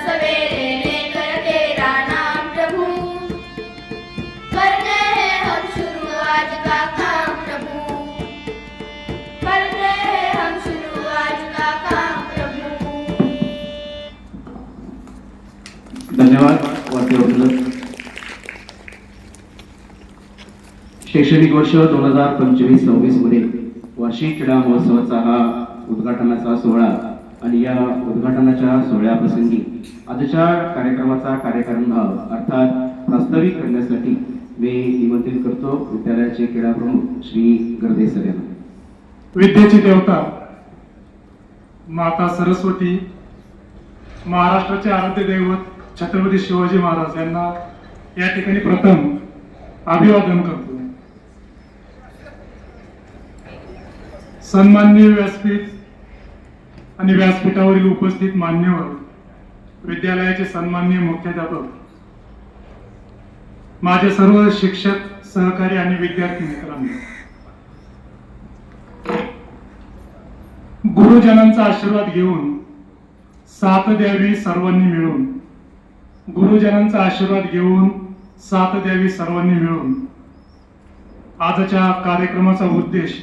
सवेरे लेकर तेरा नाम प्रभु, करते हैं हम शुरू आज का काम प्रभु, करते हैं हम शुरू आज का काम प्रभु। धन्यवाद वाद्यवृंद. शैक्षणिक वर्ष 2025-26 मध्ये वार्षिक क्रीडा महोत्सवाचा हा उद्घाटनाचा सोहळा आणि या उद्घाटनाच्या सोहळ्याप्रसंगी आजच्या कार्यक्रमाचा कार्यकारण अर्थात प्रास्ताविक करण्यासाठी मी निमंत्रित करतो विद्यालयाचे क्रीडा प्रमुख श्री गर्दे सर यांना. विद्येची देवता माता सरस्वती, महाराष्ट्राचे आराध्य दैवत छत्रपती शिवाजी महाराज यांना या ठिकाणी प्रथम अभिवादन करतो. सन्माननीय व्यासपीठ आणि व्यासपीठावरील उपस्थित मान्यवर, विद्यालयाचे सन्माननीय मुख्याध्यापक, माझे सर्व शिक्षक, सहकारी आणि विद्यार्थी मित्रांनो, गुरुजनांचा आशीर्वाद घेऊन साथ द्यावी सर्वांनी मिळून, गुरुजनांचा आशीर्वाद घेऊन साथ द्यावी सर्वांनी मिळून. आजच्या कार्यक्रमाचा उद्देश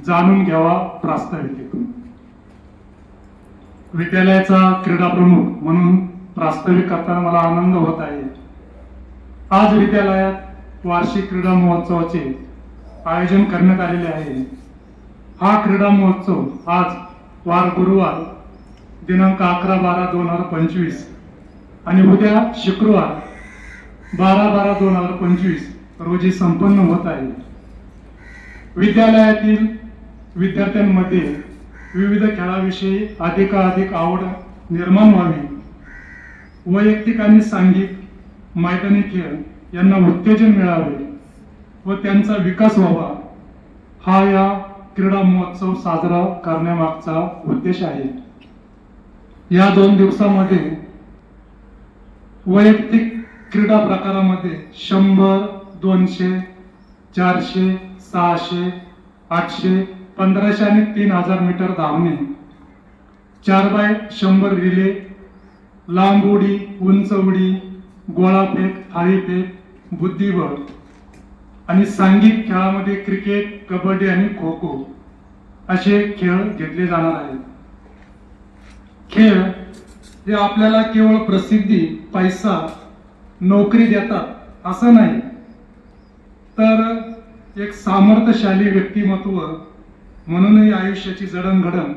जाणून घ्यावा प्रास्ताविकेतून. विद्यालयाचा क्रीडा प्रमुख म्हणून प्रास्ताविक करताना मला आनंद होत आहे. आज विद्यालयात वार्षिक क्रीडा महोत्सवाचे आयोजन करण्यात आलेले आहे. हा क्रीडा महोत्सव आज वार गुरुवार दिनांक 11/12/2025 आणि उद्या शुक्रवार 12/12/2025 रोजी संपन्न होत आहे. विद्यालयातील विद्यार्थ्यांमध्ये विविध खेळाविषयी अधिकाधिक आवड निर्माण व्हावी, वैयक्तिक आणि सांघिक मैदानी खेळ यांना उत्तेजन मिळावे व त्यांचा विकास व्हावा, हा या क्रीडा महोत्सव साजरा करण्यामागचा उद्देश आहे. या 2 दिवसामध्ये वैयक्तिक क्रीडा प्रकारामध्ये 100, 200, 400, 600, 800, 1500 आणि 3000 मीटर धावणे, 4x100 रिले, लांब उडी, उंच उडी, गोळाफेक, थाळीफेक, बुद्धिबळ आणि सांघिक खेळामध्ये क्रिकेट, कबड्डी आणि खो खो असे खेळ घेतले जाणार आहेत. खेळ हे आपल्याला केवळ प्रसिद्धी, पैसा, नोकरी देतात असं नाही, तर एक सामर्थ्यशाली व्यक्तिमत्व म्हणूनही आयुष्याची जडणघडण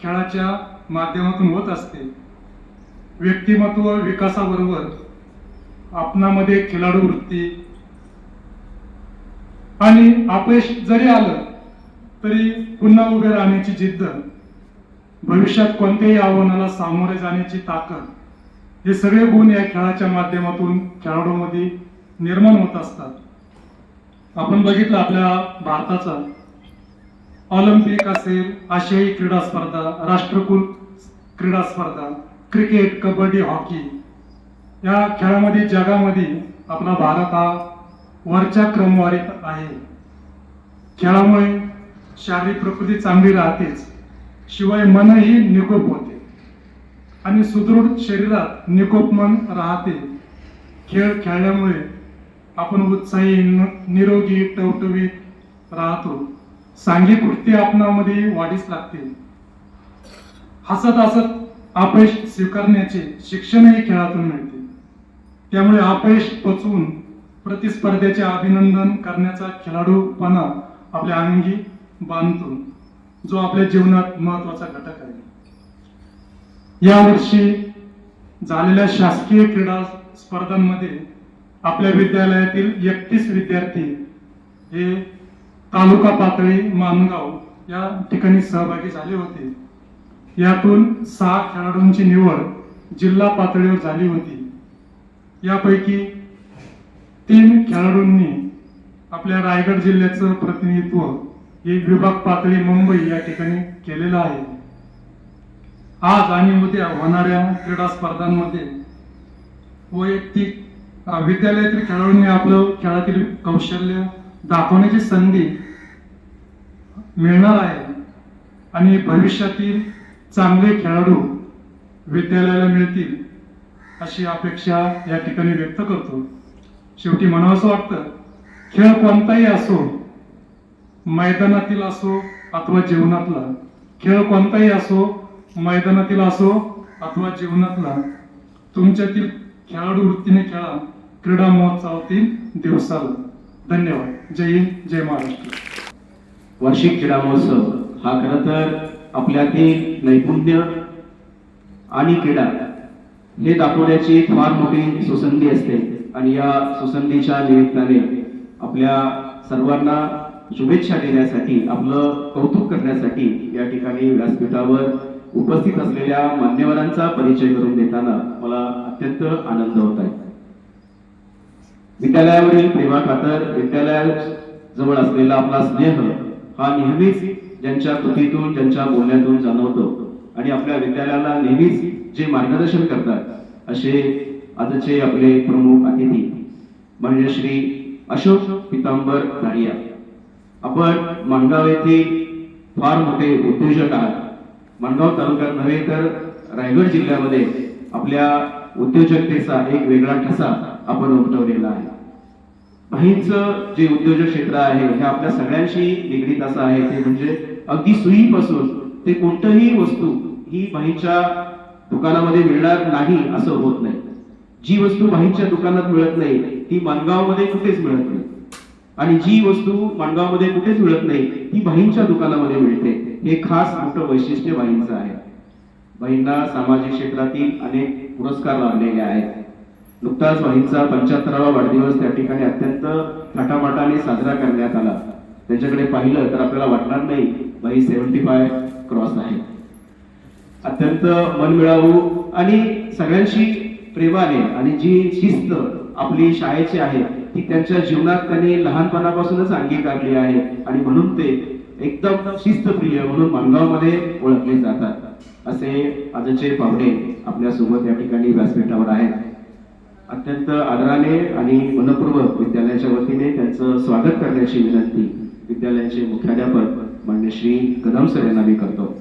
खेळाच्या माध्यमातून होत असते. व्यक्तिमत्व विकासाबरोबर आपणामध्ये खिलाडू वृत्ती आणि अपयश जरी आलं तरी पुन्हा उभे राहण्याची जिद्द, भविष्यात कोणत्याही आव्हानाला सामोरे जाण्याची ताकद, हे सगळे गुण या खेळाच्या माध्यमातून खेळाडूंमध्ये निर्माण होत असतात. आपण बघितलं आपल्या भारताचा ऑलिम्पिक असेल, आशियाई क्रीडा स्पर्धा, राष्ट्रकुल क्रीडा स्पर्धा, क्रिकेट, कबड्डी, हॉकी या खेळामध्ये जगामध्ये आपला भारत हा वरच्या क्रमवारीत आहे. खेळामुळे शारीरिक प्रकृती चांगली राहतेच, शिवाय मनही निकोप होते आणि सुदृढ शरीरात निकोप मन राहते. खेळ खेळल्यामुळे आपण उत्साही, निरोगी, टवटवीत राहतो. सांघिक वृत्ती आपणामध्ये वाढीस लागते. हसत हसत अपयश स्वीकारण्याचे शिक्षणही खेळातून मिळते. त्यामुळे अपयश पचवून प्रतिस्पर्ध्याचे अभिनंदन करण्याचा खेळाडूपणा आपल्या अंगी बांधतो, जो आपल्या जीवनात महत्वाचा घटक आहे. यावर्षी झालेल्या शासकीय क्रीडा स्पर्धांमध्ये आपल्या विद्यालयातील 31 विद्यार्थी हे तालुका पातळी मानगाव या ठिकाणी सहभागी झाले होते. यातून 6 खेळाडूंची निवड जिल्हा पातळीवर झाली होती. यापैकी 3 खेळाडूंनी आपल्या रायगड जिल्ह्याचं प्रतिनिधित्व हे विभाग पातळी मुंबई या ठिकाणी केलेलं आहे. आज आणि उद्या होणाऱ्या क्रीडा स्पर्धांमध्ये वैयक्तिक विद्यालयातील खेळाडूंनी आपलं खेळातील कौशल्य दाखवण्याची संधी मिळणार आहे आणि भविष्यातील चांगले खेळाडू विद्यालयाला मिळतील अशी अपेक्षा या ठिकाणी व्यक्त करतो. शेवटी म्हणावंसं वाटतं, खेळ कोणताही असो, मैदानातील असो अथवा जीवनातला, खेळ कोणताही असो, मैदानातील असो अथवा जीवनातला, तुमच्यातील खेळाडू वृत्तीने खेळा क्रीडा महोत्सवातील दिवसाला. धन्यवाद. जय हिंद, जय महाराष्ट्र. वार्षिक क्रीडा महोत्सव हा खरं तर आपल्यातील नैपुण्य आणि क्रीडा हे दाखवण्याची फार मोठी सुसंधी असते आणि या सुसंधीच्या निमित्ताने आपल्या सर्वांना शुभेच्छा देण्यासाठी, आपलं कौतुक करण्यासाठी या ठिकाणी व्यासपीठावर उपस्थित असलेल्या मान्यवरांचा परिचय करून देताना मला अत्यंत आनंद होत आहे. विद्यालयावरील प्रेमाखातर विद्यालयाजवळ असलेला आपला स्नेह हा नेहमीच ज्यांच्या कृतीतून, ज्यांच्या बोलण्यातून जाणवतो आणि आपल्या विद्यालयाला नेहमीच जे मार्गदर्शन करतात असे आजचे आपले प्रमुख अतिथी म्हणजे श्री अशोक पितांबर धारिया. आपण माणगाव येथे फार मोठे उद्योजक आहात. माणगाव तालुक्यात नव्हे तर रायगड जिल्ह्यामध्ये आपल्या उद्योजकतेचा एक वेगळा ठसा आपण उमटवलेला आहे. भाईंचं जे उद्योजक क्षेत्र आहे हे आपल्या सगळ्यांशी निगडीत असं आहे. ते म्हणजे अगदी सुईपासून ते कोणतंही वस्तू ही भाईंच्या दुकानामध्ये मिळणार नाही असं होत नाही. जी वस्तू भाईंच्या दुकानात मिळत नाही ती माणगावमध्ये कुठेच मिळत नाही आणि जी वस्तू माणगावमध्ये कुठेच मिळत नाही ती भाईंच्या दुकानामध्ये मिळते. हे खास मोठं वैशिष्ट्य भाईंचं आहे. भाईंना सामाजिक क्षेत्रातील अनेक पुरस्कार लाभलेले आहेत. नुकताच भाईंचा 75वा वाढदिवस त्या ठिकाणी अत्यंत थाटामाटाने साजरा करण्यात आला. त्यांच्याकडे पाहिलं तर आपल्याला वाटणार नाही भाई 75 क्रॉस आहे. अत्यंत मनमिळावू आणि सगळ्यांशी प्रेमाने आणि जी शिस्त आपली शाळेची आहे ती त्यांच्या जीवनात त्यांनी लहानपणापासूनच अंगीकारली आहे आणि म्हणून ते एकदम शिस्तप्रिय म्हणून माणगावमध्ये ओळखले जातात. असे आजचे पाहुणे आपल्या सोबत या ठिकाणी व्यासपीठावर आहेत. अत्यंत आदराने आणि मनपूर्वक विद्यालयाच्या वतीने त्यांचं स्वागत करण्याची विनंती विद्यालयाचे मुख्याध्यापक मान्य श्री कदम सर यांना मी करतो.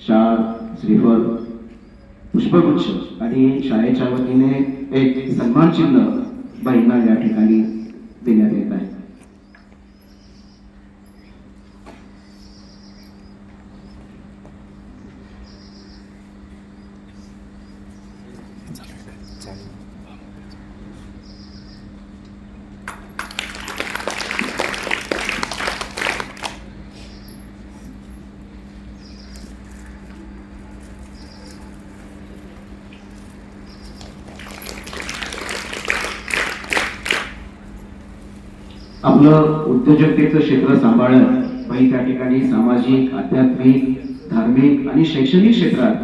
शाल, श्रीफळ, पुष्पगुच्छ आणि शाळेच्या वतीने एक सन्मान चिन्ह बाईंना या ठिकाणी देण्यात येत आहे. आपलं उद्योजकतेचं क्षेत्र सांभाळत बाई त्या ठिकाणी सामाजिक, आध्यात्मिक, धार्मिक आणि शैक्षणिक क्षेत्रात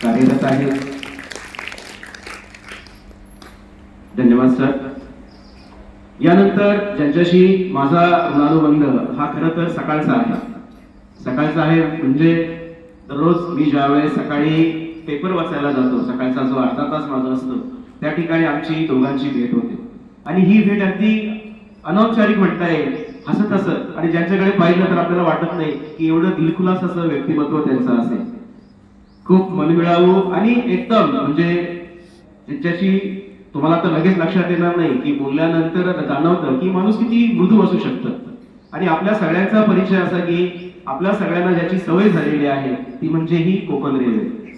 कार्यरत आहेत. धन्यवाद सर. यानंतर ज्यांच्याशी माझा ऋणानुबंध हा खरं तर सकाळचा आहे म्हणजे दररोज मी ज्यावेळेस सकाळी पेपर वाचायला जातो, सकाळचा जो अर्धा तास माझा असतो त्या ठिकाणी आमची दोघांची भेट होते आणि ही भेट अगदी अनौपचारिक म्हणता येईल, हसत हसत, आणि ज्यांच्याकडे पाहिलं तर आपल्याला वाटत नाही की एवढं दिलखुलास असं व्यक्तिमत्व त्यांचं असेल. खूप मनमिळावू आणि एकदम म्हणजे ज्याच्याशी तुम्हाला तर लगेच लक्षात येणार नाही की बोलल्यानंतर जाणवतं की माणूस किती मृदू असू शकतं. आणि आपल्या सगळ्यांचा परिचय असा की आपल्या सगळ्यांना ज्याची सवय झालेली आहे ती म्हणजे ही कोकण रेल्वे.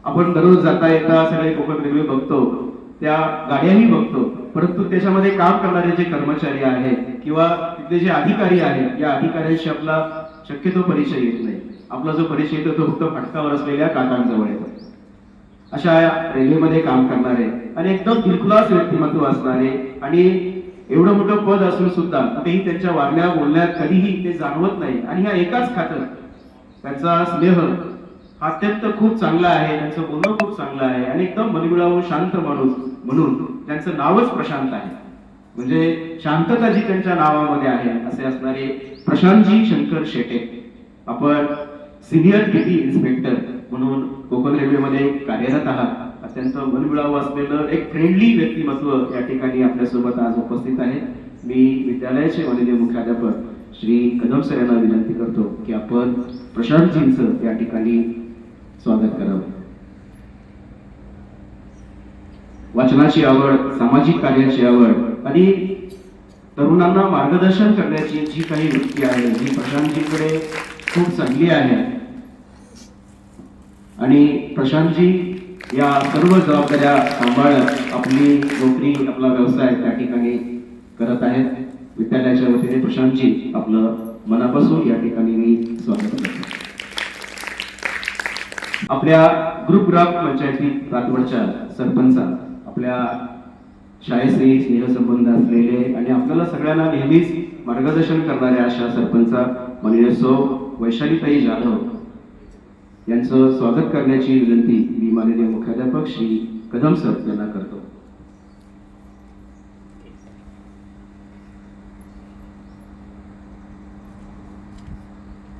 आपण दररोज जाता येता सगळे कोकण रेल्वे बघतो, त्या गाड्याही बघतो, परंतु त्याच्यामध्ये काम करणारे जे कर्मचारी आहेत किंवा तिथले जे अधिकारी आहेत या अधिकाऱ्यांशी आपला शक्यतो परिचय येत नाही. आपला जो परिचय येतो तो फक्त फाटकावर असलेल्या काकांजवळ येतो. अशा रेल्वेमध्ये काम करणारे आणि एकदम दिलखुलास व्यक्तिमत्व असणारे आणि एवढं मोठं पद असून सुद्धा कुठेही त्यांच्या वागण्या बोलण्यात कधीही ते जाणवत नाही आणि ह्या एकाच खातर त्यांचा स्नेह हा अत्यंत खूप चांगला आहे, त्यांचं बोलणं खूप चांगलं आहे आणि एकदम मनमिळावू शांत माणूस म्हणून त्यांचं नावच प्रशांत आहे. म्हणजे शांतता जी त्यांच्या नावामध्ये आहे असे असणारे प्रशांतजी शंकर शेटे. आपण सिनियर ड्युटी इन्स्पेक्टर म्हणून कोकण रेल्वेमध्ये कार्यरत आहात. अत्यंत मनमिळावू असलेलं एक फ्रेंडली व्यक्तिमत्व या ठिकाणी आपल्यासोबत आज उपस्थित आहे. मी विद्यालयाचे माननीय मुख्याध्यापक श्री कदम सर यांना विनंती करतो की आपण प्रशांतजींचं या ठिकाणी स्वागत करावं. वाचनाची आवड, सामाजिक कार्याची आवड आणि तरुणांना मार्गदर्शन करण्याची जी काही वृत्ती आहे जी प्रशांतजीकडे खूप चांगली आहे आणि प्रशांतजी या सर्व जबाबदाऱ्या सांभाळत आपली नोकरी, आपला व्यवसाय त्या ठिकाणी करत आहेत. विद्यालयाच्या वतीने प्रशांतजी आपलं मनापासून या ठिकाणी मी स्वागत करतो. आपल्या ग्रुप पंचायती रातवडच्या सरपंच, आपल्या शाळेशी स्नेहसंबंध असलेले आणि आपल्याला सगळ्यांना नेहमीच मार्गदर्शन करणाऱ्या अशा सरपंच माननीय सौ वैशालीताई जाधव यांचं स्वागत करण्याची विनंती मी माननीय मुख्याध्यापक श्री कदम सर यांना करतो.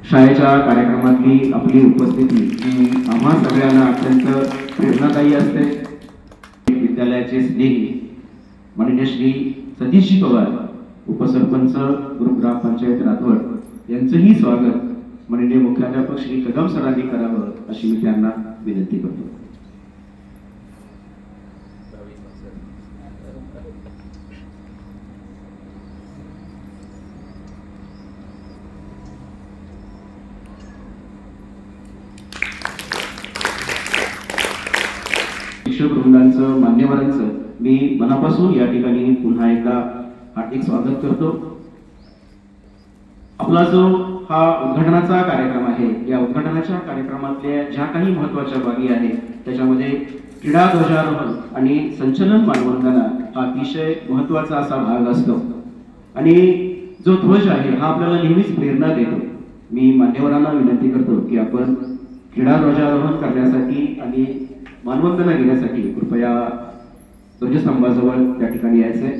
शाळेच्या कार्यक्रमातली आपली उपस्थिती ही आम्हा सगळ्यांना अत्यंत प्रेरणादायी असते. विद्यालयाचे स्नेही माननीय श्री सतीशजी पवार, उपसरपंच ग्रुप ग्रामपंचायत रातवड यांचंही स्वागत माननीय मुख्याध्यापक श्री कदम सरांनी करावं अशी मी त्यांना विनंती करतो. शिक्षक वृंदांचं, मान्यवरांचं मी मनापासून या ठिकाणी पुन्हा एकदा हार्दिक स्वागत करतो. आपला जो हा उद्घाटनाचा कार्यक्रम आहे, या उद्घाटनाच्या कार्यक्रमातल्या ज्या काही महत्त्वाच्या बाबी आहेत त्याच्यामध्ये क्रीडा ध्वजारोहण आणि संचलन मानवंदना हा अतिशय महत्त्वाचा असा भाग असतो आणि जो ध्वज आहे हा आपल्याला नेहमीच प्रेरणा देतो. मी मान्यवरांना विनंती करतो की आपण क्रीडा ध्वजारोहण करण्यासाठी आणि मानवंदना घेण्यासाठी कृपया ध्वजस्तंभाजवळ त्या ठिकाणी यायचे.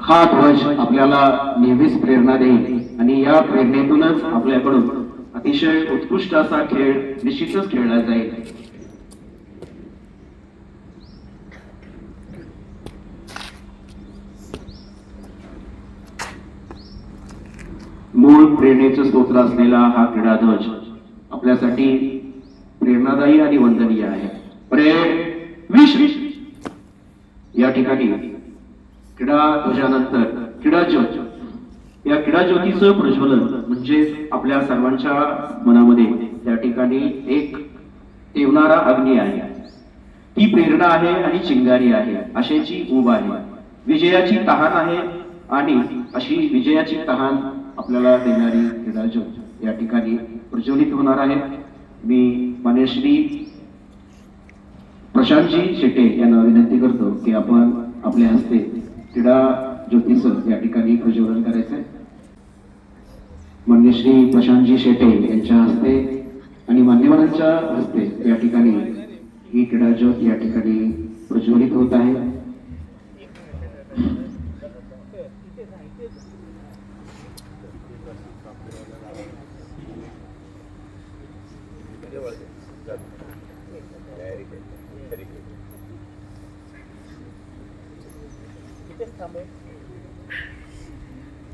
हा ध्वज आपल्याला नेहमीच प्रेरणा देईल आणि या प्रेरणेतूनच आपल्याकडून अतिशय उत्कृष्ट असा खेळ निश्चितच खेळला जाईल. मूळ प्रेरणेचं स्तोत्र असलेला हा क्रीडा ध्वज आपल्यासाठी प्रेरणादायी आणि वंदनीय आहे. या ठिकाणी क्रीडा ध्वजानंतर क्रीडा ज्योत, या क्रीडा ज्योतीचं प्रज्वलन म्हणजे आपल्या सर्वांच्या मनामध्ये त्या ठिकाणी एक तेवणारा अग्नी आहे, ती प्रेरणा आहे आणि चिंगारी आहे, आशेची ऊब आहे, विजयाची तहान आहे आणि अशी विजयाची तहान आपल्याला देणारी क्रीडा ज्योत या ठिकाणी प्रज्वलित होणार आहे. मी माननीय श्री प्रशांतजी शेटे यांना विनंती करतो की आपण आपल्या हस्ते क्रीडा ज्योतीचं या ठिकाणी प्रज्वलन करायचंय. माननीय श्री प्रशांतजी शेटे यांच्या हस्ते आणि मान्यवरांच्या हस्ते या ठिकाणी ही क्रीडा ज्योत या ठिकाणी प्रज्वलित होत आहे.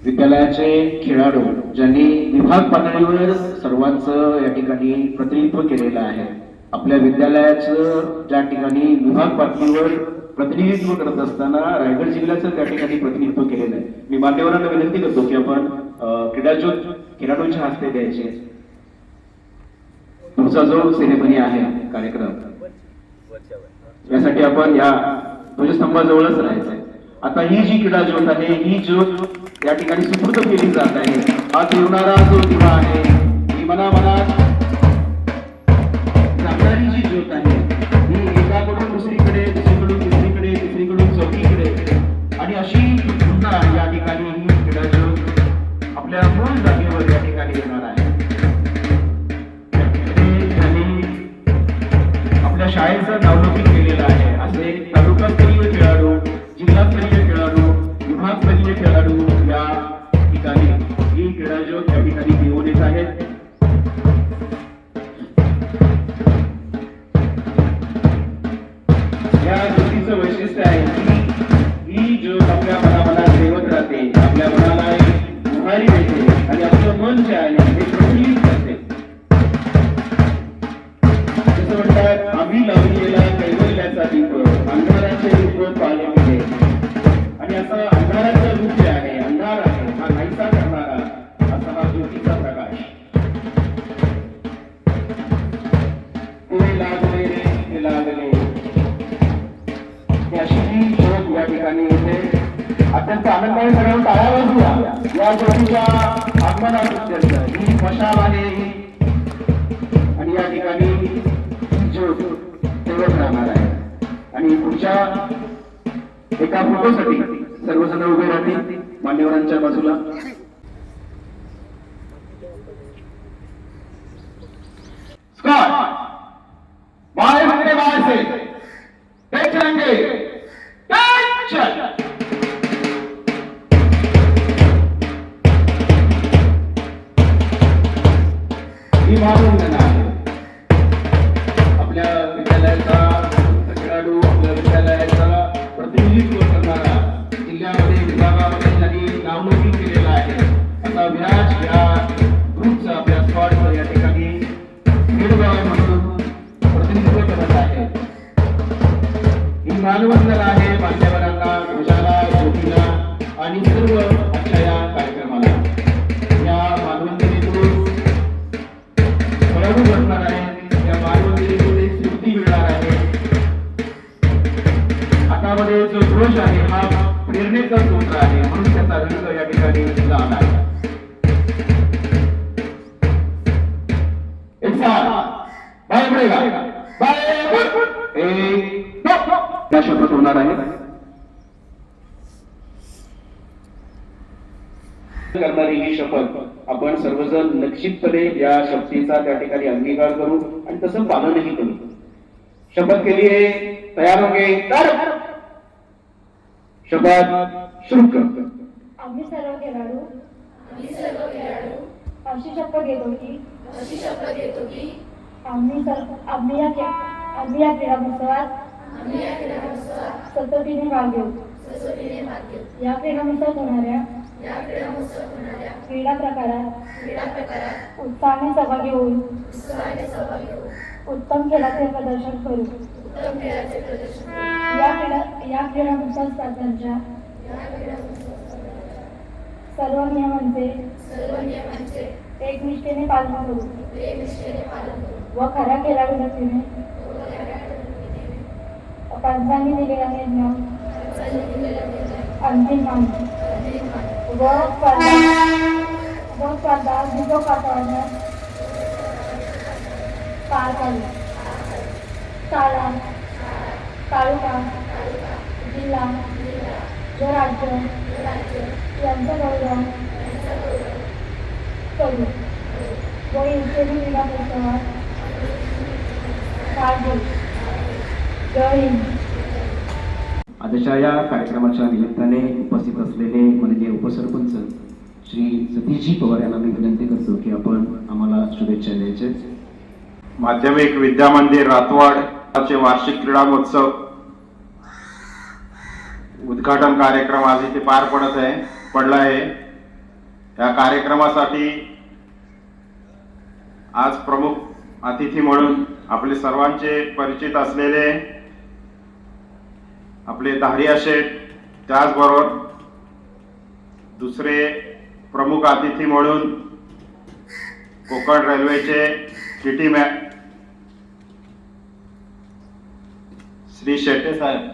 विद्यालयाचे खेळाडू ज्यांनी विभाग पातळीवर सर्वांचं या ठिकाणी प्रतिनिधित्व केलेलं आहे, आपल्या विद्यालयाचं ज्या ठिकाणी विभाग पातळीवर प्रतिनिधित्व करत असताना रायगड जिल्ह्याचं त्या ठिकाणी प्रतिनिधित्व केलेलं आहे. मी मान्यवरांना विनंती करतो की आपण क्रीडा ज्योत खेळाडूंच्या हस्ते द्यायचे. तुमचा जो सेरेमनी आहे कार्यक्रम, यासाठी आपण या ध्वजस्तंभाजवळच राहायचंय. आता ही जी क्रीडा ज्योत आहे, ही ज्योत या ठिकाणी सुपूर्द केली जात आहे. हा ठेवणारा जो दिवा आहे, ही मनामनात जागणारी जी ज्योत आहे, ही एकाकडून दुसरीकडे, दुसरीकडून तिसरीकडे, तिसरीकडून चौथीकडे आणि अशी पुन्हा या ठिकाणी ही क्रीडा ज्योत आपल्या मूळ जागेवर या ठिकाणी येणार आहे. आपल्या शाळेचं नावलौकिक केले खेळामध्ये तालुकास्तरीय खेळाडू, जिल्हास्तरीय खेळाडू, विभागस्तरीय खेळाडू या ठिकाणी ही क्रीडा ज्योत या ठिकाणी घेऊन येत आहेत. या ज्योतीचं वैशिष्ट्य आहे की ही ज्योत आपल्या मनामनात ठेवत राहते, आपल्या मनाला एक उभारी देते आणि आपलं मन जे आहे हे प्रफुल्लित करते. जसं म्हणतात, आम्ही लावलेला कैवल्याचा दीप अंधाराचे रूप पाले मिळे, आणि असं अंधाराचं रूप जे आहे, अंधार आहे हा नाहीसा करणारा असा हा ज्योतीचा प्रकाश. ते लागले रे ते लागले, अशी ही ज्योत या ठिकाणी येते. अत्यंत आनंदाने सगळ्यांना टाळ्या वाजवूया या ज्योतीच्या आगमनाबद्दल. ही मशाल आहे आणि या ठिकाणी ही ज्योत तेवढच राहणार आहे. आणि पुढच्या एका फोटोसाठी सर्वजण उभे राहतील मान्यवरांच्या बाजूला. बाय हमने बाय से चलेंगे चल. ही मानवंदना आहे आपल्या विद्यालयाचा खेळाडू, आपल्या विद्यालयाचा प्रतिनिधित्व करणारा, जिल्ह्यामध्ये विभागामध्ये त्यांनी नावनोंदणी केलेला आहे असा विराज या ग्रुपचा आपल्या स्क्वॉडचं या ठिकाणी खेळगाव म्हणून प्रतिनिधित्व करत आहे. ही मानवंदना आहे मान्यवरांना, ध्वजाला, ज्योतीला आणि सर्व आजच्या या कार्यक्रमाला. या मानवंदनेतून फळावू घडणार आहे, या मानवंदनेतून एक स्फूर्ती मिळणार आहे. हातामध्ये जो ध्वज आहे हा प्रेरणेचा स्रोत आहे, म्हणून त्याचा रंग या ठिकाणी लाल आहे. एक साथ बाय पडेगा या शपथ होणार आहे. करणारी ही शपथ आपण सर्वजण निश्चितपणे या शपथेचा त्या ठिकाणी अंगीकार करू आणि तसं पालनही करू. शपथ केली आहे, तयार हो गए तर शपथ सुरू कर. आम्ही सर्व खेळाडू अशी शपथ घेतो की आम्ही या क्रीडा महोत्सवात सततीने भाग घेऊ. या क्रीडा महोत्सवात होणाऱ्या क्रीडा प्रकारात उत्साहाने सहभागी होऊन उत्तम खेळाचे प्रदर्शन करू. या क्रीडा महोत्सव स्पर्धांच्या सर्व नियमांचे एकनिष्ठेने पालन करू व खऱ्या खेळाडू व्यक्तीने पंचांनी दिलेला निर्णय अंतिम मानू व स्पर्धा निरोप वातावरणात पार पाडू. शाळा, तालुका, जिल्हा व राज्य यांचा गौरव करू व युकेने क्रीडा महोत्सवात भाग घेऊ. जय हिंद. आजच्या या कार्यक्रमाच्या निमित्ताने उपस्थित असलेले माननीय उपसरपंच श्री सतीशजी पवार यांना मी विनंती करतो की आपण आम्हाला शुभेच्छा द्यायचे. माध्यमिक विद्या मंदिर रातवाडचे वार्षिक क्रीडा महोत्सव उद्घाटन कार्यक्रम आज इथे पार पडला आहे. या कार्यक्रमासाठी आज प्रमुख अतिथी म्हणून आपले सर्वांचे परिचित असलेले आपले धारिया शेठ, त्याचबरोबर दुसरे प्रमुख अतिथी म्हणून कोकण रेल्वेचे टीटी श्री शेट्टे साहेब,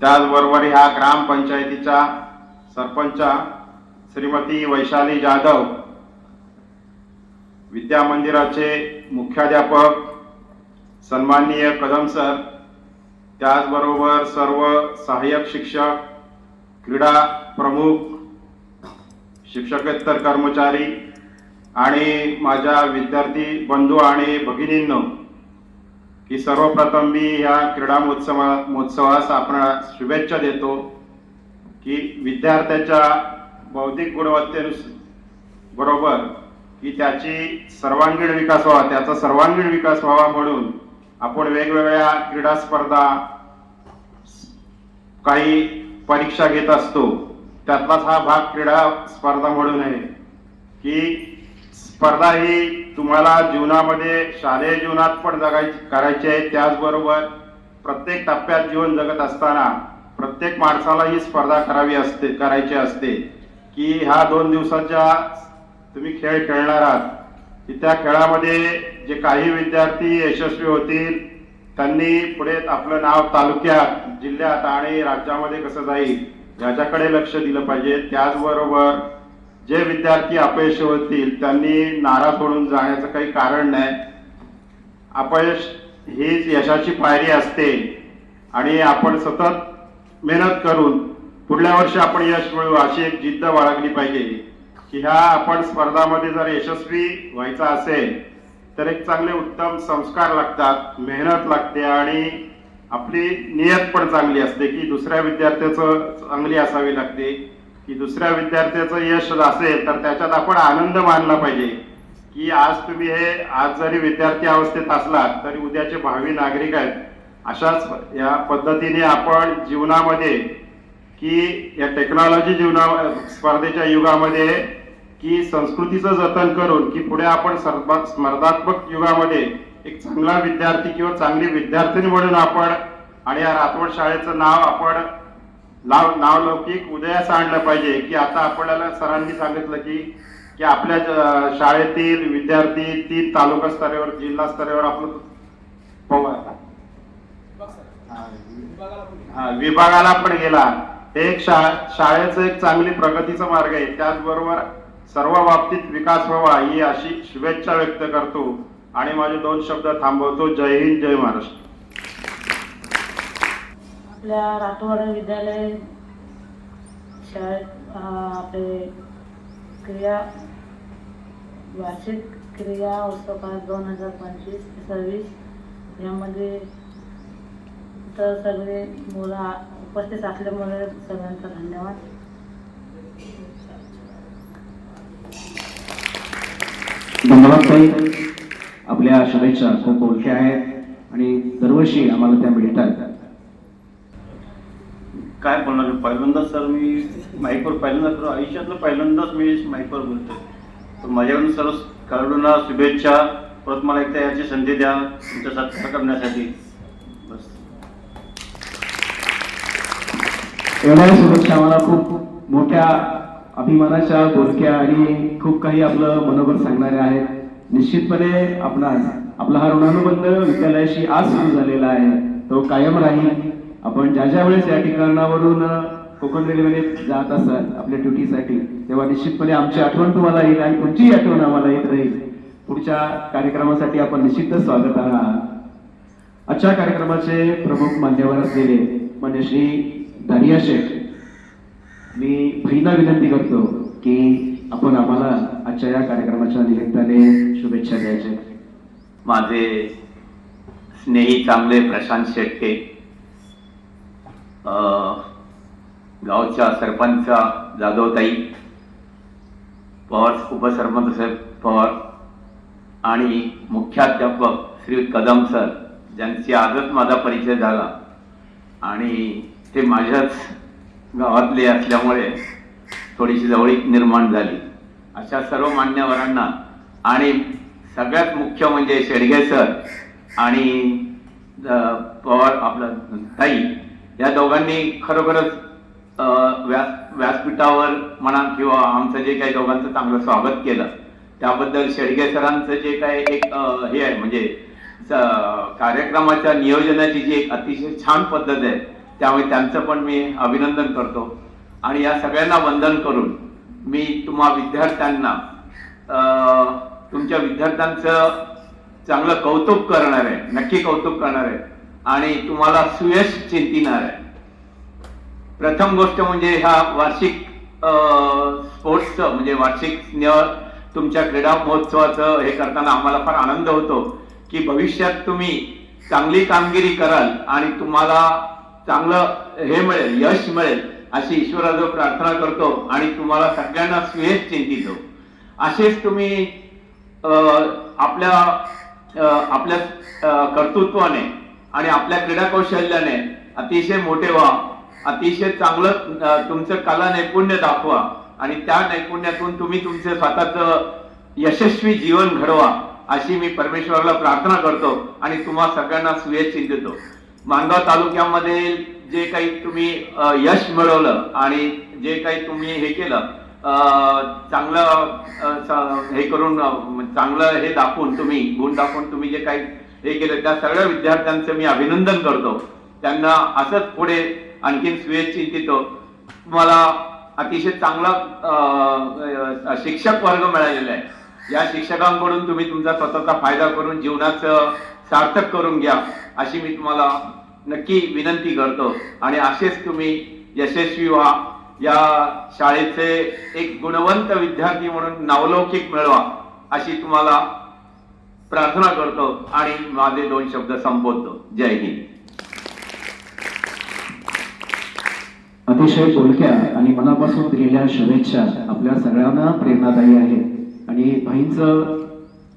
त्याचबरोबर ह्या ग्रामपंचायतीच्या सरपंच श्रीमती वैशाली जाधव, विद्या मंदिराचे मुख्याध्यापक सन्माननीय कदम सर, त्याचबरोबर सर्व सहाय्यक शिक्षक, क्रीडा प्रमुख, शिक्षकेतर कर्मचारी आणि माझ्या विद्यार्थी बंधू आणि भगिनींनो, की सर्वप्रथम मी ह्या क्रीडा महोत्सवास आपण शुभेच्छा देतो की विद्यार्थ्याच्या बौद्धिक गुणवत्तेबरोबर की त्याची सर्वांगीण विकास व्हावा, त्याचा सर्वांगीण विकास व्हावा म्हणून आपण वेगवेगळ्या क्रीडा स्पर्धा, काही परीक्षा घेत असतो. त्यातलाच हा भाग क्रीडा स्पर्धा म्हणून आहे की स्पर्धा ही तुम्हाला जीवनामध्ये, शालेय जीवनात पण करायची आहे. त्याचबरोबर प्रत्येक टप्प्यात जीवन जगत असताना प्रत्येक माणसाला ही स्पर्धा करायची असते की ह्या 2 दिवसाच्या तुम्ही खेळ खेळणार आहात की त्या खेळामध्ये जे काही विद्यार्थी यशस्वी होतील त्यांनी पुढे आपलं नाव तालुक्यात, जिल्ह्यात आणि राज्यामध्ये कसं जाईल याच्याकडे लक्ष दिलं पाहिजे. त्याचबरोबर जे विद्यार्थी अपयश होतील त्यांनी नाराज होऊन जाण्याचं काही कारण नाही. अपयश हीच यशाची पायरी असते आणि आपण सतत मेहनत करून पुढल्या वर्षी आपण यश मिळवू अशी एक जिद्द बाळगली पाहिजे की ह्या आपण स्पर्धामध्ये जर यशस्वी व्हायचं असेल तर एक चांगले उत्तम संस्कार लागतात, मेहनत लागते आणि आपली नियत पण चांगली असते की दुसऱ्या विद्यार्थ्याचं चांगली असावी लागते की दुसऱ्या विद्यार्थ्याचं यश असेल तर त्याच्यात आपण आनंद मानला पाहिजे की आज तुम्ही आज जरी विद्यार्थी अवस्थेत असलात तरी उद्याचे भावी नागरिक आहेत. अशाच या पद्धतीने आपण जीवनामध्ये की या टेक्नॉलॉजी स्पर्धेच्या युगामध्ये की संस्कृतीचं जतन करून की पुढे आपण स्पर्धात्मक युगामध्ये एक चांगला विद्यार्थी किंवा चांगली विद्यार्थिनी म्हणून आपण आणि या रातवड शाळेचं नाव आपण नावलौकिक उदयास आणलं पाहिजे की आता आपल्याला सरांनी सांगितलं की आपल्या शाळेतील विद्यार्थी 3 तालुका स्तरावर, जिल्हा स्तरावर आपलं विभागाला पण गेला. हे एक शाळेचं एक चांगली प्रगतीचा मार्ग आहे. त्याचबरोबर सर्व बाबतीत विकास व्हावा ही अशी शुभेच्छा व्यक्त करतो आणि माझे 2 शब्द थांबवतो. जय हिंद, जय महाराष्ट्र. आपल्या राठोड विद्यालय शाळेत आपले वार्षिक क्रिया उत्सव 2025-26 यामध्ये तर सगळे मुलं उपस्थित असल्यामुळे सगळ्यांचा धन्यवाद. धन्यवाद ताई. आपल्या शुभेच्छा खूप मोठ्या आहेत आणि दरवर्षी आम्हाला त्या मिळतात. काय बोलणार, पहिल्यांदाच सर मी माईकवर आयुष्यातलं पहिल्यांदाच मी माईकवर बोलतोय. तर माझ्याकडून सर्व खेळाडूंना शुभेच्छा. परत मला एकदा याची संधी द्या तुमच्या सत्कार करण्यासाठी. बस एवढ्या शुभेच्छा आम्हाला खूप मोठ्या अभिमानाच्या, बोलक्या आणि खूप काही आपलं मनोबल सांगणारे आहेत. निश्चितपणे आपला हा ऋणानुबंध विद्यालयाशी आज सुरू झालेला आहे तो कायम राहील. आपण ज्या वेळेस या ठिकाणावरून कोकण रेल्वेने जात असाल आपल्या ड्युटीसाठी तेव्हा निश्चितपणे आमची आठवण तुम्हाला येईल आणि तुमची आठवण आम्हाला येत राहील. पुढच्या कार्यक्रमासाठी आपण निश्चितच स्वागत आहात. आजच्या कार्यक्रमाचे प्रमुख मान्यवर असलेले मान्य श्री दारिया शेख, मी पहिला विनंती करतो की आपण आम्हाला आजच्या या कार्यक्रमाच्या निमित्ताने शुभेच्छा द्यायच्या. माझे स्नेही चांगले प्रशांत शेट्टे, गावच्या सरपंच जाधवताई पवार, उपसरपंच साहेब पवार आणि मुख्याध्यापक श्री कदम सर, ज्यांची आजच माझा परिचय झाला आणि ते माझ्याच गावातले असल्यामुळे थोडीशी जवळीक निर्माण झाली. अशा सर्व मान्यवरांना आणि सगळ्यात मुख्य म्हणजे शेडगे सर आणि पवार आपला ताई, या दोघांनी खरोखरच व्यासपीठावर म्हणा किंवा आमचं जे काही दोघांचं चांगलं स्वागत केलं त्याबद्दल शेडगे सरांचं जे काही एक हे आहे म्हणजे कार्यक्रमाच्या नियोजनाची जी एक अतिशय छान पद्धत आहे त्यामुळे त्यांचं पण मी अभिनंदन करतो. आणि या सगळ्यांना वंदन करून मी तुम्हा विद्यार्थ्यांना तुमच्या विद्यार्थ्यांचं चांगलं कौतुक करणार आहे, नक्की कौतुक करणार आहे आणि तुम्हाला सुयश चिंतिणार आहे. प्रथम गोष्ट म्हणजे ह्या वार्षिक स्पोर्ट्सचं म्हणजे वार्षिक तुमच्या क्रीडा महोत्सवाचं हे करताना आम्हाला फार आनंद होतो की भविष्यात तुम्ही चांगली कामगिरी कराल आणि तुम्हाला चांगलं हे मिळेल, यश मिळेल अशी ईश्वराजवळ प्रार्थना करतो आणि तुम्हाला सगळ्यांना सुयश चिंतितो. असेच तुम्ही आपल्या कर्तृत्वाने आणि आपल्या क्रीडा कौशल्याने अतिशय मोठे व्हा, अतिशय चांगलं तुमचं कला नैपुण्य दाखवा आणि त्या नैपुण्यातून तुम्ही तुमचं स्वतःचं यशस्वी जीवन घडवा अशी मी परमेश्वराला प्रार्थना करतो आणि तुम्हा सगळ्यांना सुयश चिंतितो. माणगाव तालुक्यामध्ये जे काही तुम्ही यश मिळवलं आणि जे काही तुम्ही हे केलं चांगलं हे करून चांगलं हे दाखवून तुम्ही गुण दाखवून तुम्ही जे काही हे केलं त्या सगळ्या विद्यार्थ्यांचं मी अभिनंदन करतो. त्यांना असंच पुढे आणखीन सुयश चिंतितो. तुम्हाला अतिशय चांगला शिक्षक वर्ग मिळालेला आहे. या शिक्षकांकडून तुम्ही तुमचा स्वतःचा फायदा करून जीवनाचं सार्थक करून घ्या अशी मी तुम्हाला नक्की विनंती करतो आणि असेच तुम्ही यशस्वी व्हा. या शाळेचे एक गुणवंत विद्यार्थी म्हणून नावलौकिक मिळवा अशी तुम्हाला प्रार्थना करतो आणि माझे 2 शब्द संपवतो. जय हिंद. अतिशय बोलक्या आणि मनापासून दिलेल्या शुभेच्छा आपल्या सगळ्यांना प्रेरणादायी आहेत आणि भाईंचं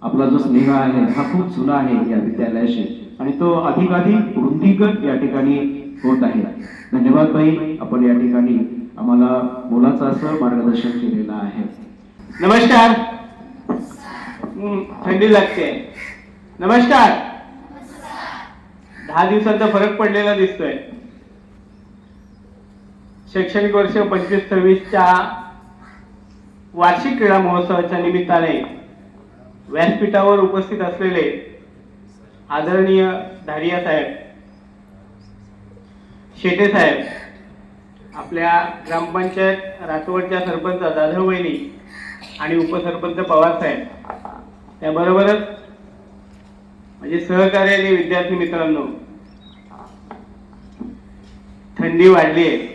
आपला जो स्नेह आहे हा खूप जुना आहे या विद्यालयाशी आणि तो अधिकाधिक वृद्धिगत या ठिकाणी होत आहे. धन्यवाद भाई, आपण या ठिकाणी आम्हाला मोलाचं असं मार्गदर्शन केलेलं आहे. नमस्कार. थंडी लागते. नमस्कार. 10 दिवसांचा फरक पडलेला दिसतोय. शैक्षणिक वर्ष 25-26च्या वार्षिक क्रीडा महोत्सवाच्या निमित्ताने व्यासपीठावर उपस्थित असलेले आदरणीय धारिया साहेब, शेटे साहेब, आपल्या ग्रामपंचायत रातवडच्या सरपंच जाधव वहिनी आणि उपसरपंच पवार साहेब, त्याबरोबरच म्हणजे सहकार्याने विद्यार्थी मित्रांनो, थंडी वाढली आहे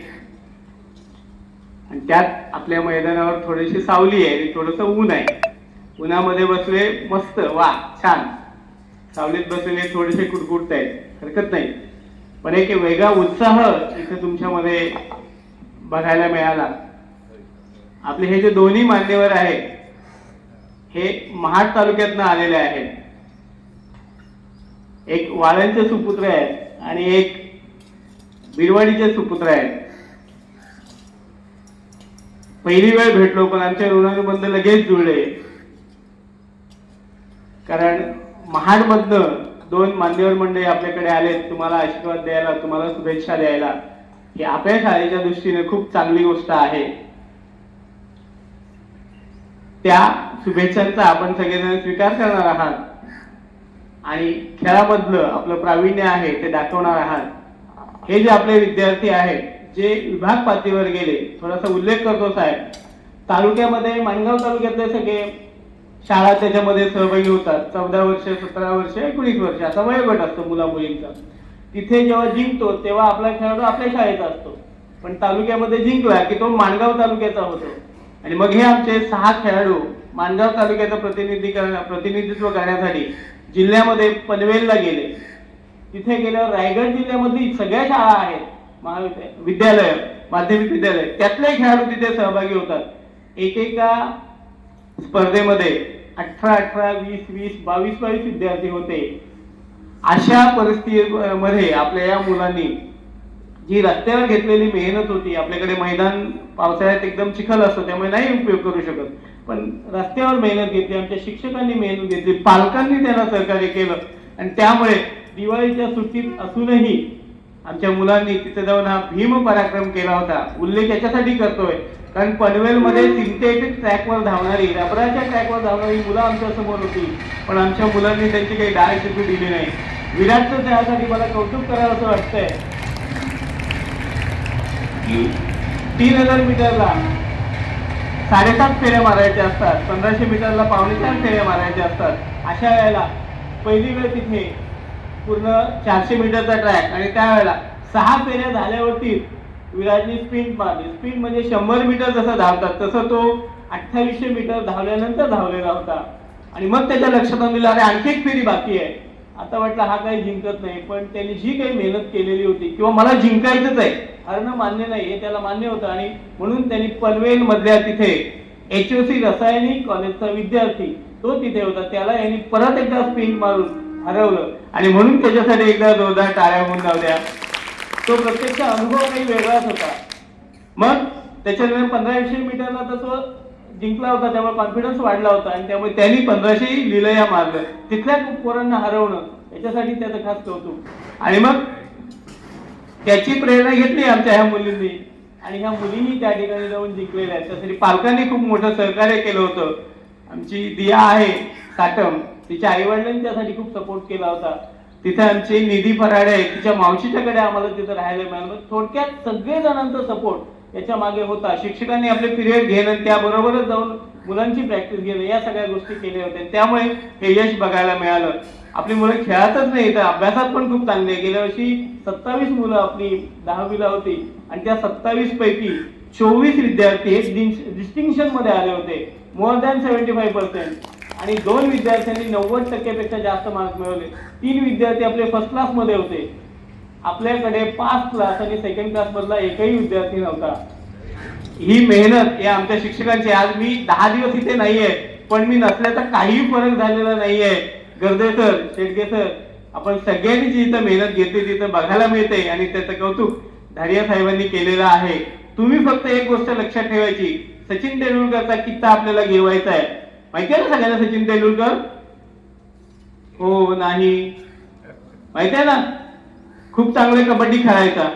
आणि त्यात आपल्या मैदानावर थोडीशी सावली आहे आणि थोडंसं ऊन आहे. उन्हामध्ये बसले मस्त, वा छान. सावलीत बसलेले थोडेसे कुडकुडत आहेत, हरकत नाही, पण एक वेगळा उत्साह इथे तुमच्यामध्ये बघायला मिळाला. आपले हे जे दोन्ही मान्यवर आहेत हे महाड तालुक्यातनं आलेले आहेत. एक वाळंचे सुपुत्र आहेत आणि एक बिरवाडीचे सुपुत्र आहेत. पहिली वेळ भेटलो पण आमचे ऋणानुबंध लगेच जुळले, कारण महाडमधनं 2 मान्यवर मंडळी आपल्याकडे आलेत तुम्हाला आशीर्वाद द्यायला, तुम्हाला शुभेच्छा द्यायला. ही आपल्या शाळेच्या दृष्टीने खूप चांगली गोष्ट आहे. त्या शुभेच्छांचा आपण सगळेजण स्वीकार करणार आहात आणि खेळामधलं आपलं प्रावीण्य आहे ते दाखवणार आहात. हे जे आपले विद्यार्थी आहेत जे विभाग पातळीवर गेले, थोडासा उल्लेख करतो साहेब, तालुक्यामध्ये माणगाव तालुक्यातले सगळे शाळा त्याच्यामध्ये सहभागी होतात. 14 वर्ष, 17 वर्ष, 19 वर्ष असा वयोगट असतो मुला मुलींचा. तिथे जेव्हा जिंकतो तेव्हा आपला खेळाडू आपल्या शाळेचा असतो, पण तालुक्यामध्ये जिंकला की तो माणगाव तालुक्याचा होतो. आणि मग हे आमचे 6 खेळाडू माणगाव तालुक्याचं प्रतिनिधित्व करण्यासाठी जिल्ह्यामध्ये पनवेलला गेले. तिथे गेल्यावर रायगड जिल्ह्यामधली सगळ्या शाळा आहेत, विद्यालय, माध्यमिक विद्यालय, त्यातले खेळाडू तिथे सहभागी होतात. एकेका स्पर्धेमध्ये 18, 20, 22 विद्यार्थी होते. अशा परिस्थितीमध्ये आपल्या या मुलांनी जी रस्त्यावर घेतलेली मेहनत होती, आपल्याकडे मैदान पावसाळ्यात एकदम चिखल असतो त्यामुळे नाही उपयोग करू शकत, पण रस्त्यावर मेहनत घेतली, आमच्या शिक्षकांनी मेहनत घेतली, पालकांनी त्यांना सहकार्य केलं आणि त्यामुळे दिवाळीच्या सुट्टीत असूनही आमच्या मुलांनी तिथे जाऊन हा भीम पराक्रम केला होता. उल्लेख याच्यासाठी करतोय कारण पनवेलमध्ये सिंथेटिक ट्रॅकवर धावणारी, रबराच्या ट्रॅकवर धावणारी मुलं आमच्या समोर होती, पण आमच्या मुलांनी त्यांची काही डाळ शिकू दिली नाही. विराटचं त्यासाठी मला कौतुक करावं असं वाटतंय. 3000 मीटरला 7.5 फेऱ्या मारायच्या असतात, 1500 मीटरला 4.5 फेऱ्या मारायच्या असतात. अशा वेळेला पहिली वेळ तिथे पूर्ण 400 मीटरचा ट्रॅक आणि त्यावेळेला 6 फेऱ्या झाल्यावरती विराटने स्प्रिंट मारली. स्प्रिंट म्हणजे 100 मीटर जसं धावतात तसं तो 2800 मीटर धावल्यानंतर धावलेला होता. आणि मग त्याच्या लक्षात आणलेलं अरे आणखी एक फेरी बाकी आहे. आता वाटलं हा काही जिंकत नाही, पण त्यांनी जी काही मेहनत केलेली होती किंवा मला जिंकायचंच आहे, हरणं मान्य नाही हे त्याला मान्य होतं, आणि म्हणून त्यांनी पनवेल मधल्या तिथे HOC रासायनिक कॉलेजचा विद्यार्थी तो तिथे होता, त्याला यांनी परत एकदा स्पिन मारून हरवलं, आणि म्हणून त्याच्यासाठी एकदा जोरदार टाळ्या होऊन जाऊ द्या. तो प्रत्यक्ष अनुभव काही वेगळाच होता. मग त्याच्यानंतर 1500 मीटरला तर तो जिंकला होता, त्यामुळे कॉन्फिडन्स वाढला होता, आणि त्यामुळे त्यांनी 1500 लिलया मारलं. तिथल्या खूप पोरांना हरवणं याच्यासाठी त्याचं खास कौतुक. आणि मग त्याची प्रेरणा घेतली आमच्या ह्या मुलींनी, आणि ह्या मुलींनी त्या ठिकाणी जाऊन जिंकलेल्या आहेत. त्यासाठी पालकांनी खूप मोठं सहकार्य केलं होतं. आमची दिया आहे साटम, तिच्या आई वडिलांनी त्यासाठी खूप सपोर्ट केला होता. तिथे आमची निधी फराडे आहे, तिच्या मावशीच्याकडे आम्हाला तिथं राहायला मिळालं. थोडक्यात सगळे जणांचा सपोर्ट याच्या मागे होता. शिक्षकांनी आपले पिरियड घेणं, त्याबरोबरच जाऊन मुलांची प्रॅक्टिस घेणं, या सगळ्या गोष्टी केल्या होत्या. त्यामुळे हे यश बघायला मिळालं. आपली मुलं खेळातच नाही तर अभ्यासात पण खूप चांगली आहे. गेल्या वर्षी 27 मुलं आपली 10वीला होती, आणि त्या 27 पैकी 24 विद्यार्थी हे डिस्टिंक्शन मध्ये आले होते, मोर दॅन 75%. आणि 2 विद्यार्थ्यांनी 90% पेक्षा जास्त मार्क मिळवले. 3 विद्यार्थी आपले फर्स्ट क्लास मध्ये होते. आपल्याकडे 5 क्लास आणि सेकंड क्लास मधला एकही विद्यार्थी नव्हता. ही मेहनत या आमच्या शिक्षकांची. आज मी 10 दिवस इथे नाहीये, पण मी नसल्याचा काही फरक झालेला नाहीये. गर्दे सर, शेडगे सर, आपण सगळ्यांनी जी इथं मेहनत घेतली तिथं बघायला मिळते, आणि त्याचं कौतुक धारिया साहेबांनी केलेलं आहे. तुम्ही फक्त एक गोष्ट लक्षात ठेवायची, सचिन तेंडुलकरचा किस्सा आपल्याला गिरवायचा आहे. माहिती आहे ना सगळ्यांना सचिन तेंडुलकर? हो नाही माहिती आहे ना? खूप चांगले कबड्डी खेळायचा,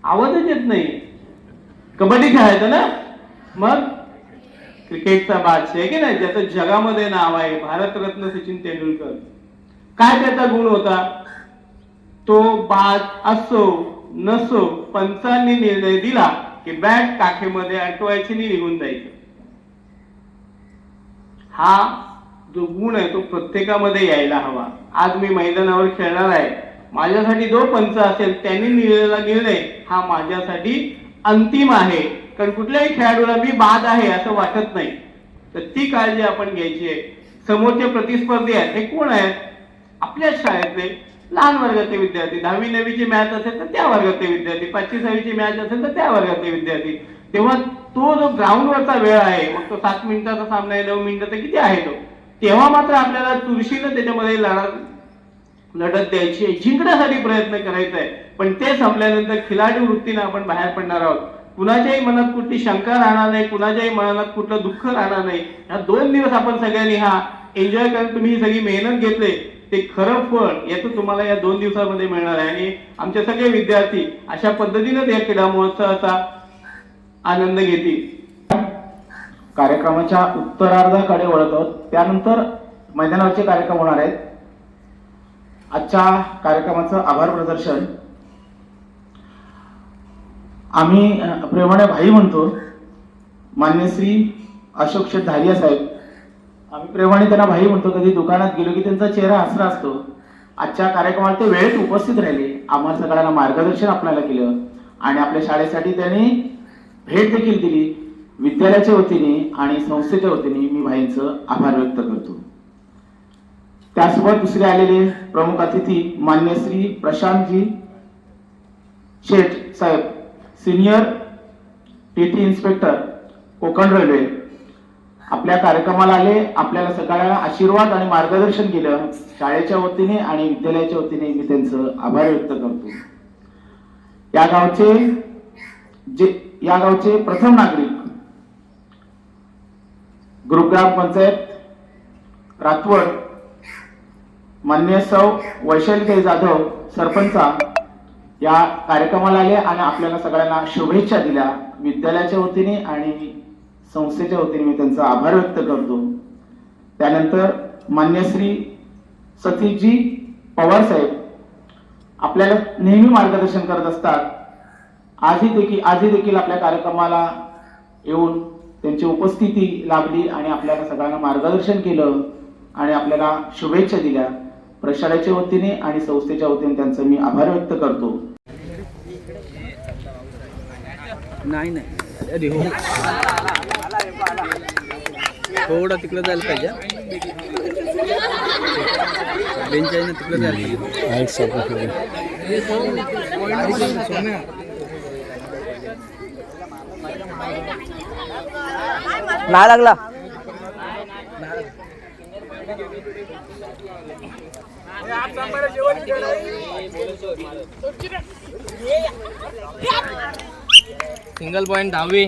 आवाजच येत नाही. कबड्डी खेळायचा ना, मग क्रिकेटचा बादशाह आहे की नाही, ज्याचं जगामध्ये नाव आहे, भारतरत्न सचिन तेंडुलकर. काय त्याचा गुण होता? तो बाद असो नसो, पंचांनी निर्णय दिला की बॅट काखेमध्ये अटवायची आणि निघून जायचं. हा जो गुण आहे तो प्रत्येकामध्ये यायला हवा. आज मी मैदानावर खेळणार आहे, माझ्यासाठी जो पंच असेल त्यांनी दिलेला निर्णय हा माझ्यासाठी अंतिम आहे. कारण कुठल्याही खेळाडूला मी बाद आहे असं वाटत नाही. तर ती काळजी आपण घ्यायची आहे. समोरचे प्रतिस्पर्धी आहेत हे कोण आहेत? आपल्याच शाळेतले लहान वर्गातले विद्यार्थी. 10वी 9वीची मॅच असेल तर त्या वर्गातले विद्यार्थी, 5वी 6वीची मॅच असेल तर त्या वर्गातले विद्यार्थी. तेव्हा तो जो ग्राउंडवरचा वेळ आहे, मग तो 7 मिनिटाचा सामना आहे, 9 मिनिटाचा किती आहे तो, तेव्हा मात्र आपल्याला चुरशीनं त्याच्यामध्ये लढत द्यायची आहे, जिंकण्यासाठी प्रयत्न करायचा आहे. पण ते संपल्यानंतर खिलाडी वृत्तीने आपण बाहेर पडणार आहोत. कुणाच्याही मनात कुठली शंका राहणार नाही, कुणाच्याही मनात कुठलं दुःख राहणार नाही. ह्या 2 दिवस आपण सगळ्यांनी हा एन्जॉय करत, तुम्ही ही सगळी मेहनत घेतले ते खरं फळ याचं तुम्हाला या 2 दिवसामध्ये मिळणार आहे. आणि आमचे सगळे विद्यार्थी अशा पद्धतीने या क्रीडा महोत्सवाचा आनंद घेतील. कार्यक्रमाच्या उत्तरार्धाकडे वळत आहोत. त्यानंतर मैदानावरचे कार्यक्रम होणार आहेत. आजच्या कार्यक्रमाचं आभार प्रदर्शन आम्ही प्रेमाने भाई म्हणतो, मान्य श्री अशोक शेठ धारिया साहेब. आम्ही प्रेमाने त्यांना भाई म्हणतो. कधी दुकानात गेलो की त्यांचा चेहरा हसरा असतो. आजच्या कार्यक्रमाला ते वेळेत उपस्थित राहिले, आम्हाला सगळ्यांना मार्गदर्शन आपल्याला केलं, आणि आपल्या शाळेसाठी त्यांनी भेट देखील दिली. विद्यालयाच्या वतीने आणि संस्थेच्या वतीने मी भाईंचं आभार व्यक्त करतो. त्यासोबत दुसरे आलेले प्रमुख अतिथी मान्य श्री प्रशांतजी शेठ साहेब, senior TT inspector Konkan railway, आपल्या कार्यक्रमाला आले. आपल्याला सगळ्यांना आशीर्वाद आणि मार्गदर्शन केलं. शाळेच्या वतीने आणि विद्यालयाच्या वतीने मी त्यांचं आभार व्यक्त करतो. या गावचे प्रथम नागरिक, गुरुग्राम पंचायत रातवड, मान्य सौ वैशालीताई जाधव सरपंचा या कार्यक्रमाला आले आणि आपल्याला सगळ्यांना शुभेच्छा दिल्या. विद्यालयाच्या वतीने आणि संस्थेच्या वतीने मी त्यांचा आभार व्यक्त करतो. त्यानंतर मान्य श्री सतीशजी पवार साहेब आपल्याला नेहमी मार्गदर्शन करत असतात. आजही देखील आपल्या कार्यक्रमाला येऊन त्यांची उपस्थिती लाभली आणि आपल्याला सगळ्यांना मार्गदर्शन केलं आणि आपल्याला शुभेच्छा दिल्या. प्रशालेच्या वतीने आणि संस्थेच्या वतीने त्यांचा मी आभार व्यक्त करतो. नाही थोडं तिकडे जायला पाहिजे. बेंच आहे ना तिकडे नाही लागला. सिंगल पॉइंट 10वी.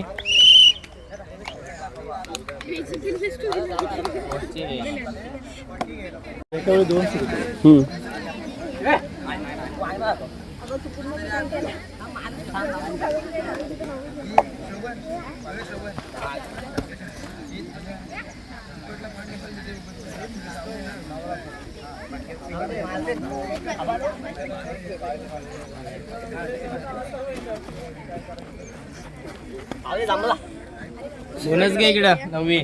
बोनस घे इकडं 9वी.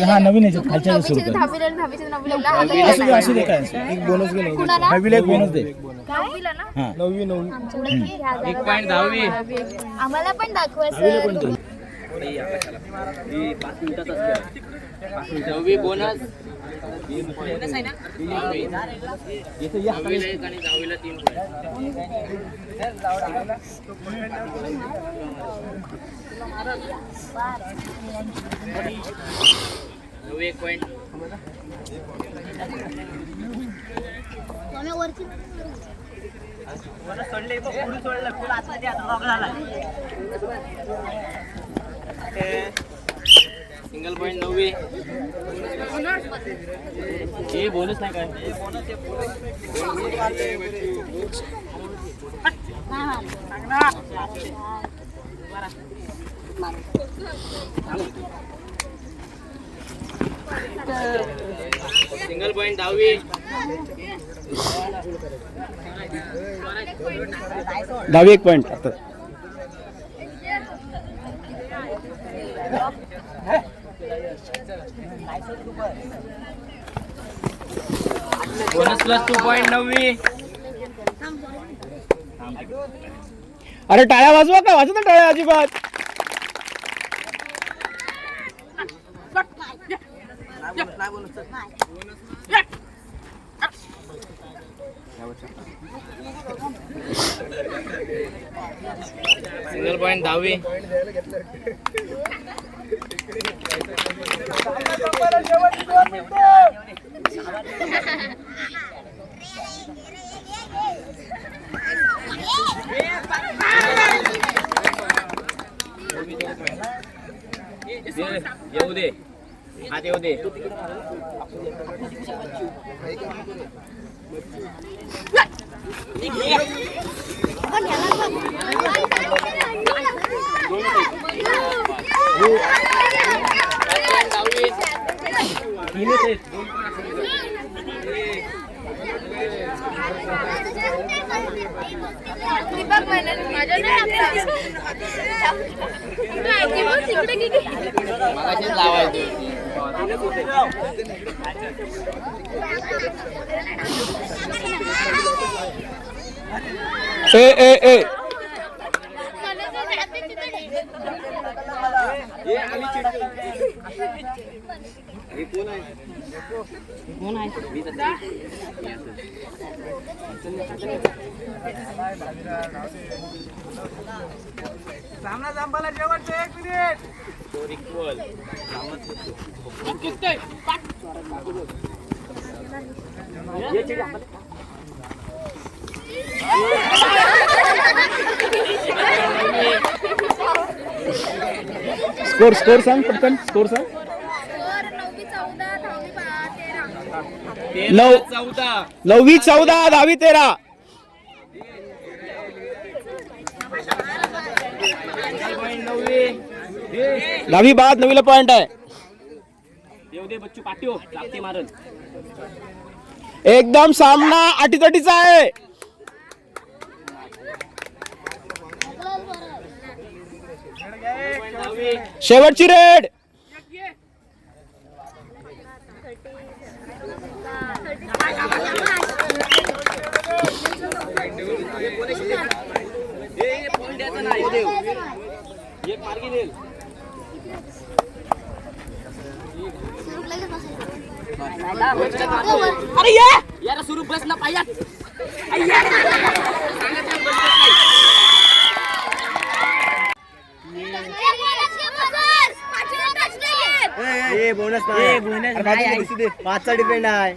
हा नवीन याच्यात खालच्या सुरू कर. असू दे काय एक बोनस घे. नवीला एक बोनस दे. हा 9वी 1 पॉइंट 10वी. आम्हाला पण दाखवा सर. 5 मिनिटात असते. 9वी बोनस. बोनस आहे ना. 9वीला 1 आणि 10वीला 3 पॉइंट. 9वी 1 पॉइंट. सिंगल पॉइंट 9वी. हे बोनस नाही काय. सिंगल पॉइंट 10वी. 10वी 1 पॉइंट. आता बोनस प्लस 2 पॉइंट 9वी. अरे टाळ्या वाजवा का वाजत ना टाळ्या अजिबात. सिंगल पॉइंट 10वी. येऊ दे. आत येऊ दे. दीपक माझ्या सामना संपायला शेवटचे 1 मिनिट. स्कोर सांग पटकन. स्कोर सांग. 9वी 14 10वी 13. 10वी बाद 9वीला पॉइंट आहे. येऊ दे बच्चू पाटिओ लागते मारल. एकदम सामना अटीतटीचा आहे. शेवटची रेड. एक मार्गी देईल. अरे यार सुरू बस ना पायात बोनस नाही पाचचा डिपेंड आहे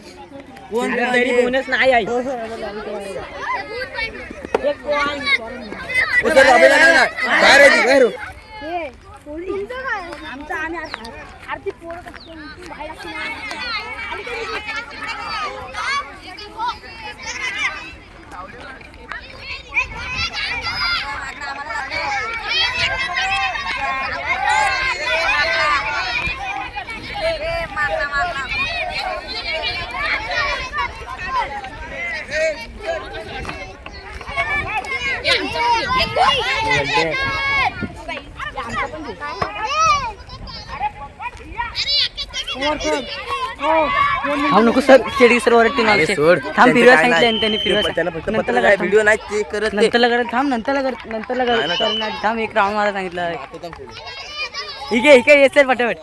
बोनस नाही आहे नको सर शेडी सर वर टीम थांब फिरवा सांगितलं त्यांनी फिरवा व्हिडिओ नाही ते करत नंतरला थांब नंतरला थांब एक राऊंड मला सांगितलं ठीक आहे येत सर पटापट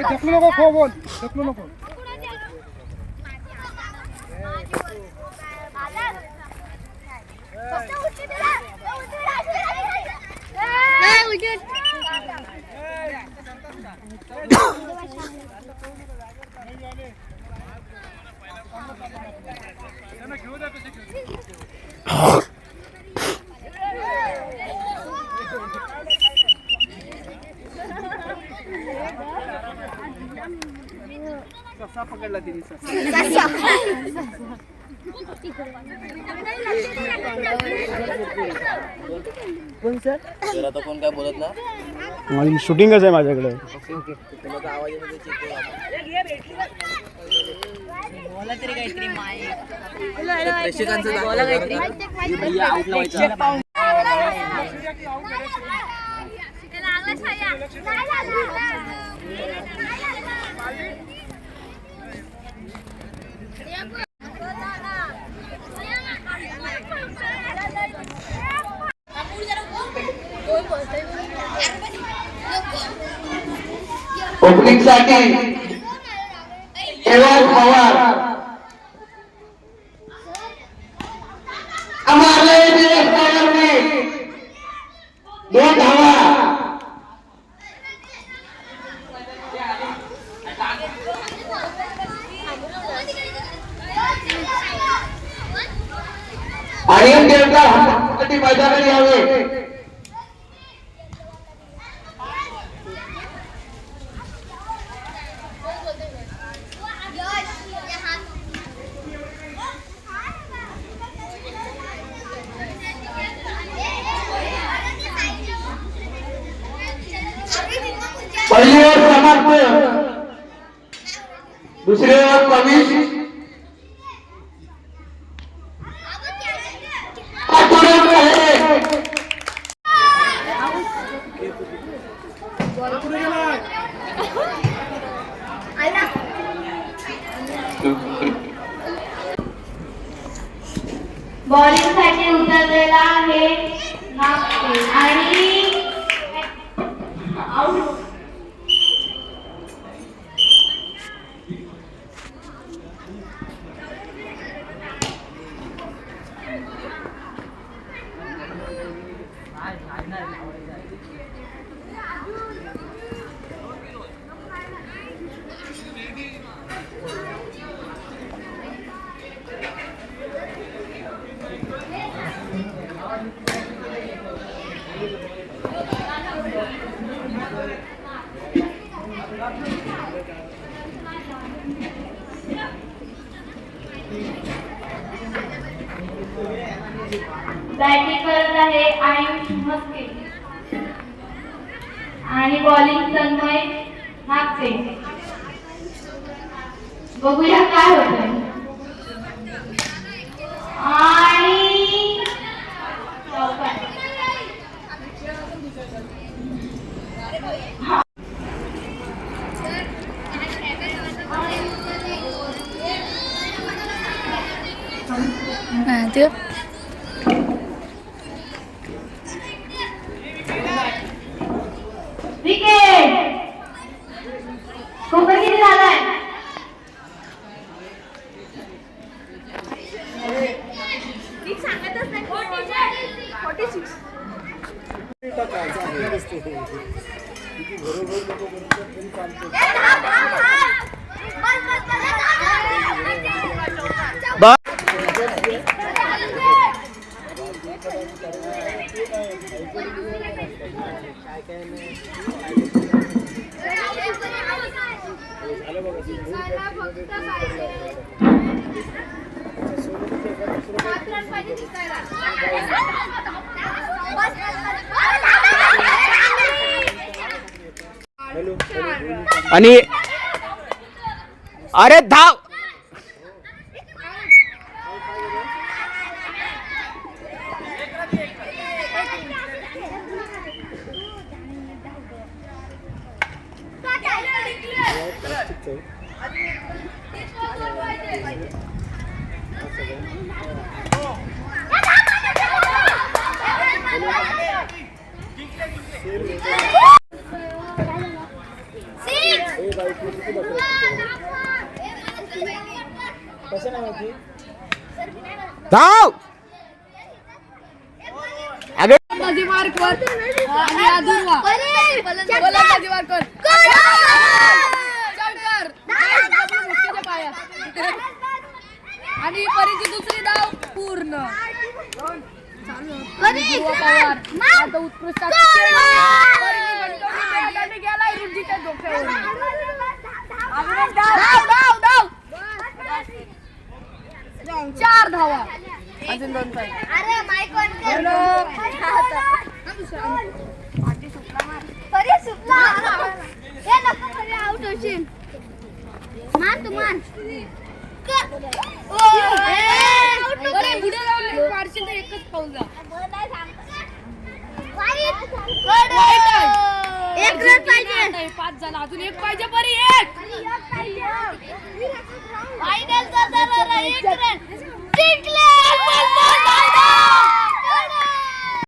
ढकलू नको खो बोल ढकलू नको कसा पकडला तिने कोण सर आता कोण काय बोलत ना माझी शूटिंगच आहे माझ्याकडे बोला तरी काहीतरी प्रेक्षकांचं बोला काहीतरी आउट लावायचं ओपनिंग साठी केवळ पवार हमारे दिनेश पवारने 2 धावा आणि देवता मैदानात यावे पहिली ओर समाप्त दुसरी ओर कवीश बॉलिंग साठी उतरलेला आहे नागपूर आणि आउट बॅटिंग करत आहे आयुष मस्के आणि बॉलिंग तन्मय नागसे. बघूया काय होतंय. आणि चौपट. विकेट. स्कोर किती झालाय? सांगतच नाही. 46. आणि अरे धाव. धाव. गोलंदाजी मार्क वर आणि अधूरवा गोलंदाजी मार्क वर शंकर मुस्केच्या पायात आणि परीची दुसरी धाव पूर्ण. पवार आता उत्कृष्ट गेला रुंदीच्या डोक्यावर. धाव धाव 4 धावा. अजून 2 पाहिजे. अरे माईक ऑन कर. परी सुटला. हे नको परी आउट होशील. मान तू मान. अरे बुडे लावले मारशील तर एकच पाऊल जा. एक रन पाहिजे. 5 झाला. अजून 1 पाहिजे परी. 1